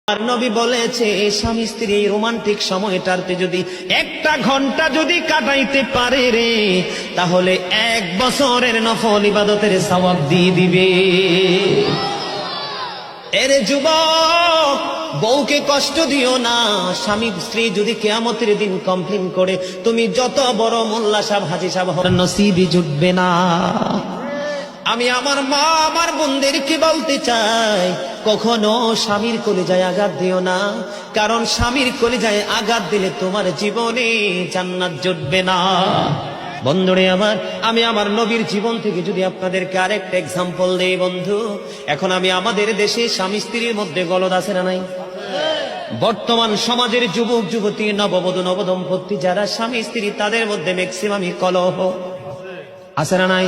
আর নবী বলেছে স্বামী স্ত্রী এই রোমান্টিক সময়টাতে যদি একটা ঘন্টা যদি কাটাইতে পারে রে, তাহলে 1 বছরের নফল ইবাদতের সওয়াব দিয়ে দিবে। এরে যুবক, বউকে কষ্ট দিও না। স্বামী স্ত্রী যদি কিয়ামতের দিন কমপ্লেইন করে, তুমি যত বড় মোল্লা সাহেব হাজী সাহেব হন, নসিবই জুটবে না। আমি আমার মা আমার বোনদেরকে বলতে চাই, কখনো স্বামীর কলিজায় আঘাত দিও না, কারণ স্বামীর কলিজায় আঘাত দিলে তোমার জীবনে জান্নাত জুটবে না। বন্ধুরে আমার, আমি আমার নবীর জীবন থেকে যদি আপনাদেরকে আরেকটা এক্সাম্পল দেই বন্ধু, এখন আমি আমাদের দেশে স্বামী স্ত্রীর মধ্যে গলদ আছে না নাই? বর্তমান সমাজের যুবক যুবতী, নববধূ নবদম্পতি যারা স্বামী স্ত্রী, তাদের মধ্যে ম্যাক্সিমামই কলহ আছে না নাই?